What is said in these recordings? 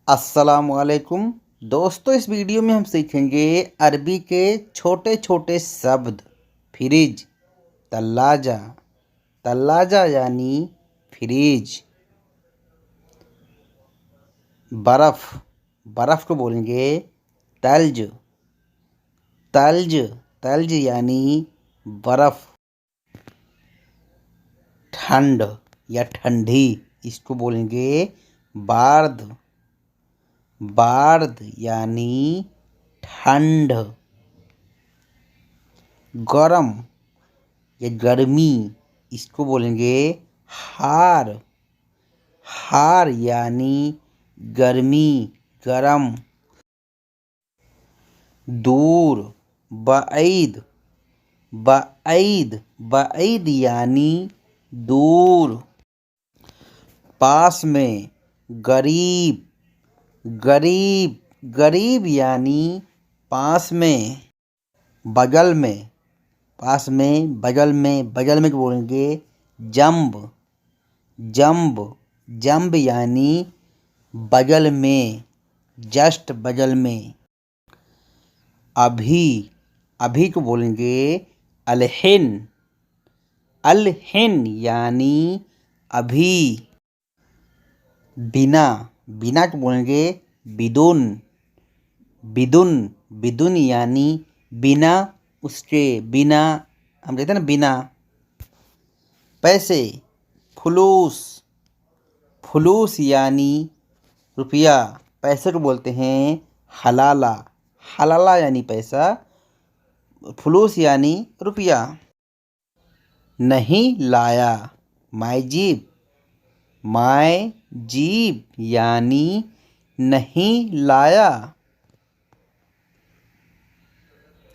अस्सलामुअलैकुम दोस्तों, इस वीडियो में हम सीखेंगे अरबी के छोटे छोटे शब्द। फ्रिज, तल्लाजा। तल्लाजा यानी फ्रिज। बर्फ़, बर्फ़ को बोलेंगे तल्ज। तल्ज, तल्ज यानी बर्फ़। ठंड या ठंडी, इसको बोलेंगे बार्द। बार्द यानी ठंड। गरम या गर्मी, इसको बोलेंगे हार। हार यानी गर्मी, गरम। दूर, बईद। बईद, बईद यानी दूर। पास में, गरीब। गरीब, गरीब यानी पास में। बगल में, पास में, बगल में। बगल में को बोलेंगे जंब। जंब, जंब यानी बगल में, जस्ट बगल में। अभी, अभी को बोलेंगे अलहिन। अलहिन यानी अभी। बिना, बिना को बोलेंगे बिदुन। बिदुन, बिदुन यानी बिना उसके, बिना। हम कहते हैं ना बिना। पैसे, फुलूस। फुलूस यानी रुपया। पैसे को बोलते हैं हलाला। हलाला यानी पैसा, फुलूस यानी रुपया। नहीं लाया, माय जीब। माय जीब यानी नहीं लाया।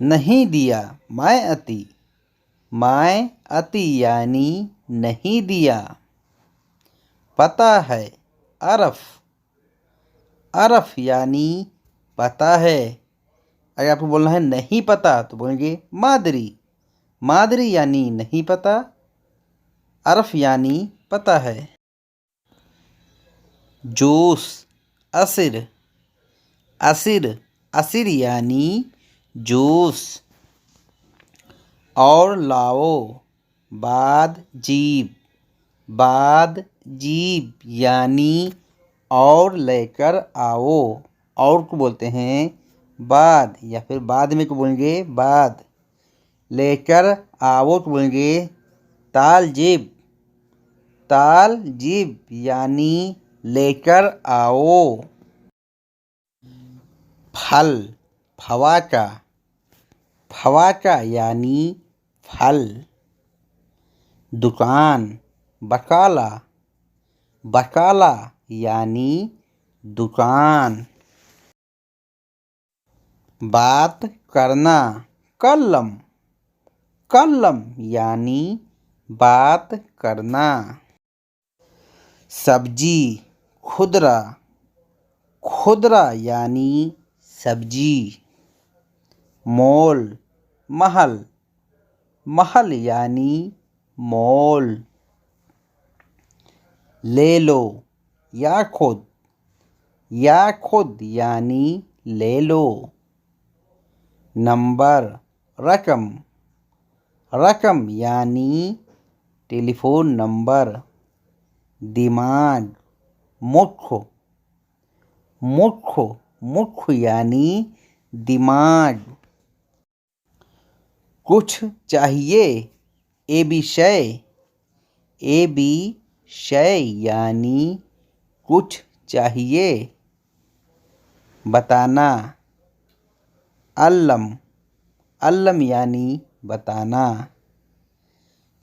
नहीं दिया, माय अति। माय अति यानी नहीं दिया। पता है, अरफ। अरफ यानी पता है। अगर आपको बोलना है नहीं पता तो बोलेंगे मादरी। मादरी यानी नहीं पता, अरफ यानी पता है। जूस, असिर। असिर, असिर यानी जूस। और लाओ, बाद जीब। बाद जीब यानी और लेकर आओ। और को बोलते हैं बाद, या फिर बाद में को बोलेंगे बाद। लेकर आओ को बोलेंगे ताल जीब। ताल जीब यानी लेकर आओ। फल, फवाका। फवाका यानी फल। दुकान, बकाला। बकाला यानी दुकान। बात करना, कलम। कलम यानी बात करना। सब्जी, खुदरा। खुदरा यानी सब्जी। मॉल, महल। महल यानी मॉल। ले लो, या खुद। या खुद यानी ले लो। नंबर, रकम। रकम यानी टेलीफोन नंबर। दिमाग, मुख। मुख, मुख यानी दिमाग। कुछ चाहिए, ए बी शय। ए बी शय यानी कुछ चाहिए। बताना, अल्लम। अल्लम यानी बताना।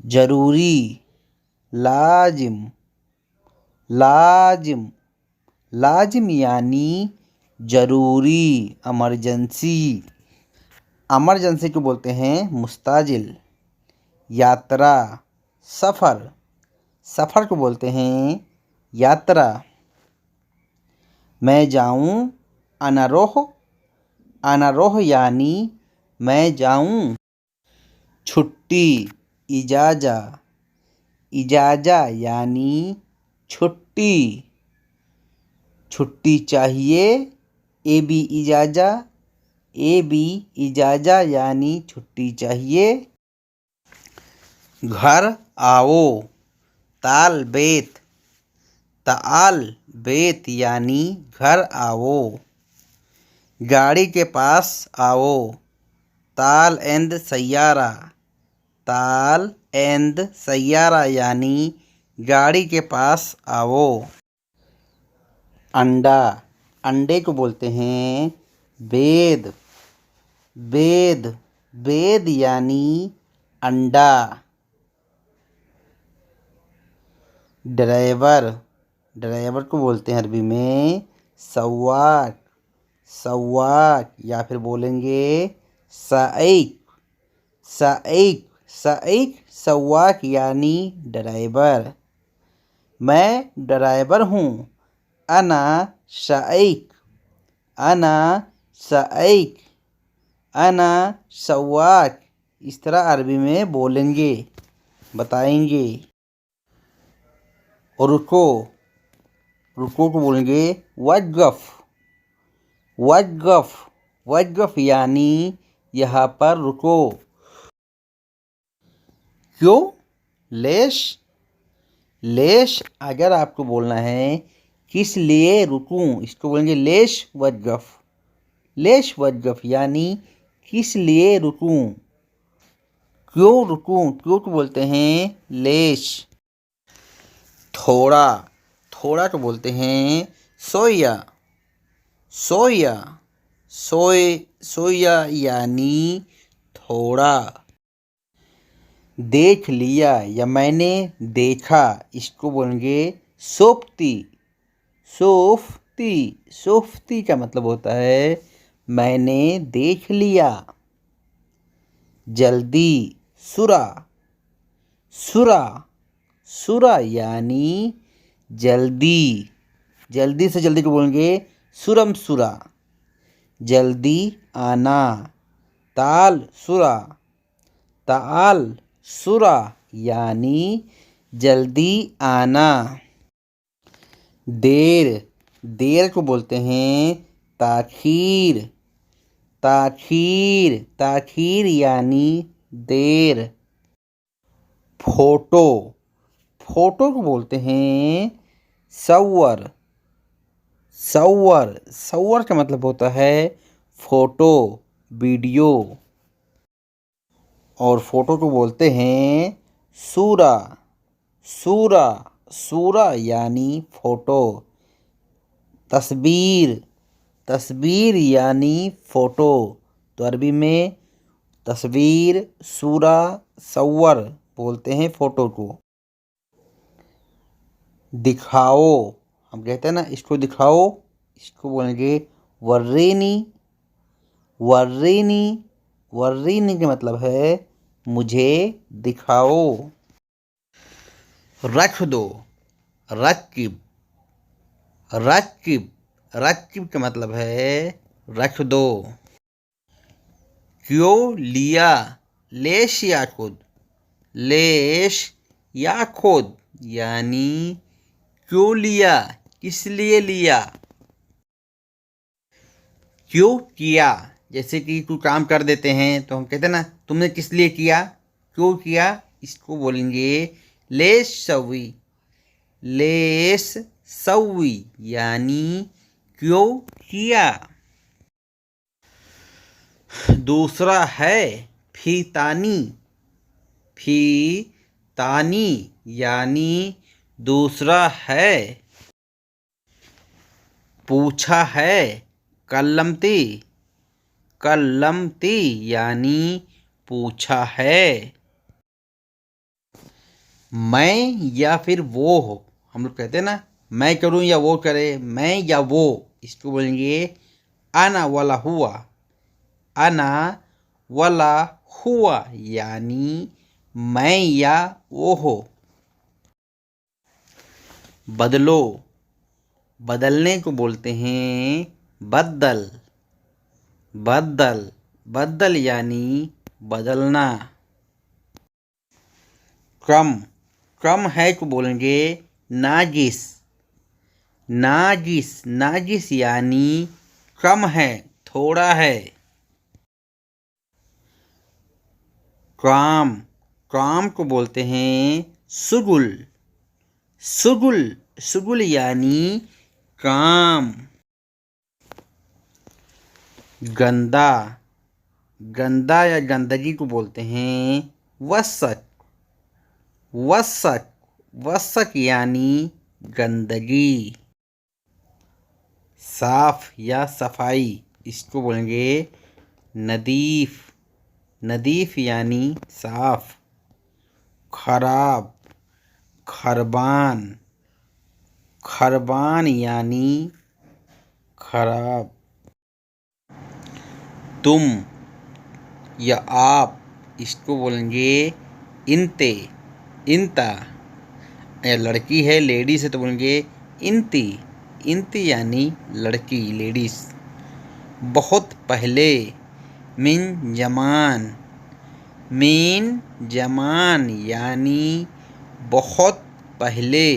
जरूरी, लाजिम। लाजिम, लाजिम यानी जरूरी, इमरजेंसी। इमरजेंसी को बोलते हैं मुस्ताजिल। यात्रा, सफ़र। सफ़र को बोलते हैं यात्रा। मैं जाऊं, अना रोह। अना रोह यानी मैं जाऊं। छुट्टी, इजाज़ा। इजाज़ा यानी छुट्टी। छुट्टी चाहिए, ए बी इजाज़ा, ए बी इजाज़ा यानी छुट्टी चाहिए। घर आओ, ताल बेत, ताल बेत यानी घर आओ। गाड़ी के पास आओ, ताल एंद सैयारा, ताल एंद सैयारा यानी गाड़ी के पास आओ। अंडा, अंडे को बोलते हैं बेद, बेद, बेद यानी अंडा। ड्राइवर, ड्राइवर को बोलते हैं अरबी में सवाक, सवाक या फिर बोलेंगे साइक, साइक, साइक सवाक यानी ड्राइवर। मैं ड्राइवर हूँ, अना साइक, अना साइक, अना सवाक। इस तरह अरबी में बोलेंगे, बताएंगे। और रुको, रुको को बोलेंगे वक़्फ़, वक़्फ़, वक़्फ़ यानी यहाँ पर रुको। क्यों? लेश, लेश अगर आपको बोलना है किस लिए रुकूं, इसको बोलेंगे लेश वक़्फ़, लेश वक़्फ़ यानी किस लिए रुकूं। क्यों रुकूं, क्यों को बोलते हैं लेश। थोड़ा, थोड़ा को बोलते हैं सोया, सोया, सोए, सोया यानी थोड़ा। देख लिया या मैंने देखा, इसको बोलेंगे सोफ्ती, सोफ्ती, सोफ्ती का मतलब होता है मैंने देख लिया। जल्दी, सुरा, सुरा, सुरा यानी जल्दी, जल्दी से जल्दी को बोलेंगे सुरम सुरा। जल्दी आना, ताल सुरा, ताल सुरा यानी जल्दी आना। देर, देर को बोलते हैं ताखीर, ताखीर, ताखीर यानी देर। फोटो, फोटो को बोलते हैं सव्वर, सव्वर, सव्वर का मतलब होता है फोटो, वीडियो। और फोटो को बोलते हैं सूरा, सूरा, सूरा यानी फोटो। तस्वीर, तस्वीर यानी फोटो। तो अरबी में तस्वीर, सूरा, सव्वर बोलते हैं फोटो को। दिखाओ, हम कहते हैं ना इसको दिखाओ, इसको बोलेंगे वर्रीनी, वर्रीनी, वर्रीनी का मतलब है मुझे दिखाओ। रख दो, रकिब, रकिब, रकिब का मतलब है रख दो। क्यों लिया, लेश या खुद, लेश या खुद यानी क्यों लिया, किस लिए लिया। क्यों किया, जैसे कि कोई काम कर देते हैं तो हम कहते हैं ना तुमने किस लिए किया, क्यों किया, इसको बोलेंगे लेश सवी, लेश सवी यानी क्यों किया। दूसरा है फीतानी, फी तानी यानी दूसरा है। पूछा है कल्लमती, कल्लमती यानी पूछा है। मैं या फिर वो हो, हम लोग कहते हैं ना मैं करूं या वो करे, मैं या वो, इसको बोलेंगे आना वाला हुआ, आना वाला हुआ यानी मैं या वो हो। बदलो, बदलने को बोलते हैं बदल, बदल, बदल यानी बदलना। कम, कम है को बोलेंगे नागिस, नाजिस, नाजिस यानी कम है, थोड़ा है। काम, काम को बोलते हैं शुगुल, शुगुल, शुगुल यानी काम। गंदा, गंदा या गंदगी को बोलते हैं वसक, वसक, वसक यानी गंदगी। साफ या सफाई, इसको बोलेंगे नदीफ, नदीफ यानी साफ। खराब, खरबान, खरबान यानी खराब। तुम या आप, इसको बोलेंगे इंते, इंता। या लड़की है, लेडीज है, तो बोलेंगे इंती, इंती यानी लड़की, लेडीज। बहुत पहले, मिन जमान, मिन जमान यानी बहुत पहले।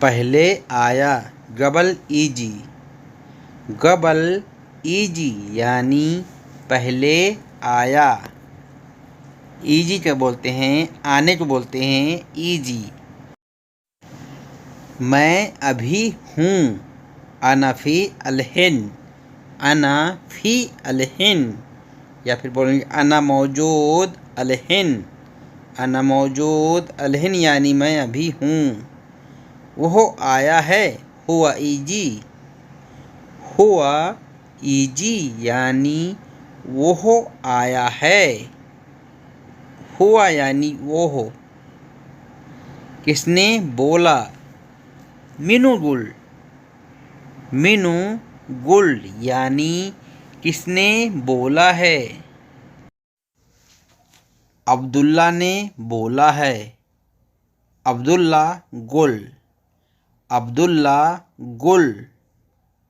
पहले आया, गबल ईजी, गबल ईजी यानी पहले आया। ईजी क्या बोलते हैं, आने को बोलते हैं ईजी। मैं अभी हूँ, अना फी अलहिन, अना फी अलहिन। या फिर बोलेंगे अना मौजूद अलहिन, अना मौजूद अलहिन यानी मैं अभी हूँ। वह आया है, हुआ ईजी, हुआ ईजी यानी वह आया है। हुआ यानी वो हो। किसने बोला, मीनू गुल, मीनू गुल यानी किसने बोला है। अब्दुल्ला ने बोला है, अब्दुल्ला गुल, अब्दुल्ला गुल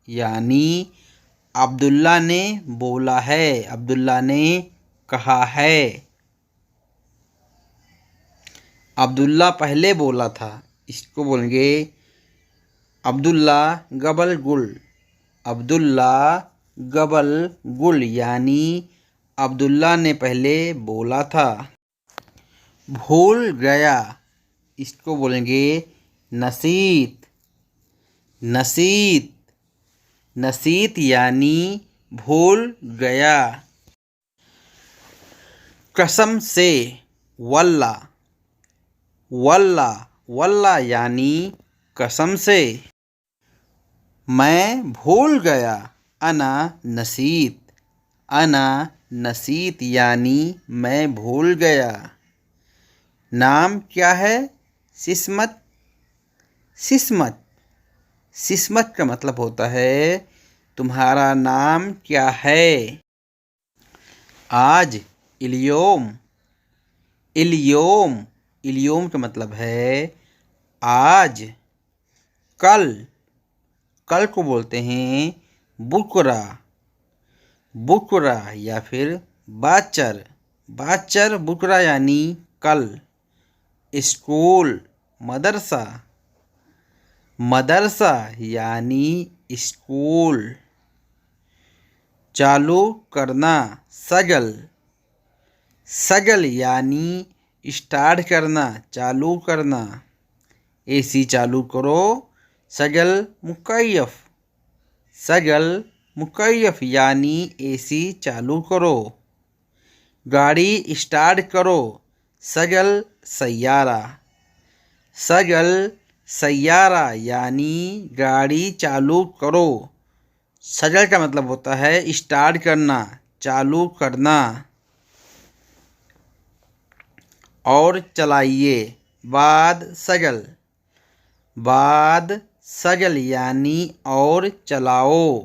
यानी अब्दुल्ला ने बोला है, अब्दुल्ला ने कहा है। अब्दुल्ला पहले बोला था, इसको बोलेंगे अब्दुल्ला गबल गुल, अब्दुल्ला गबल गुल यानी अब्दुल्ला ने पहले बोला था। भूल गया, इसको बोलेंगे नसीत, नसीत, नसीत यानी भूल गया। कसम से, वल्ला, वल्ला, वल्ला यानी कसम से। मैं भूल गया, अना नसीत, अना नसीत यानी मैं भूल गया। नाम क्या है, सिस्मत, सिस्मत, सिस्मत का मतलब होता है तुम्हारा नाम क्या है। आज, इलियोम, इलियोम, इलियोम का मतलब है आज। कल, कल को बोलते हैं बुकरा, बुकरा या फिर बाचर, बाचर बुकरा यानी कल। स्कूल, मदरसा, मदरसा यानी स्कूल। चालू करना, सजल, सजल यानी स्टार्ट करना, चालू करना। एसी चालू करो, सजल मुकैयफ, सजल मुकैयफ यानी एसी चालू करो। गाड़ी स्टार्ट करो, सजल सैयारा, सजल सैयारा यानी गाड़ी चालू करो। सजल का मतलब होता है स्टार्ट करना, चालू करना। और चलाइए, बाद सजल, बाद सजल यानी और चलाओ।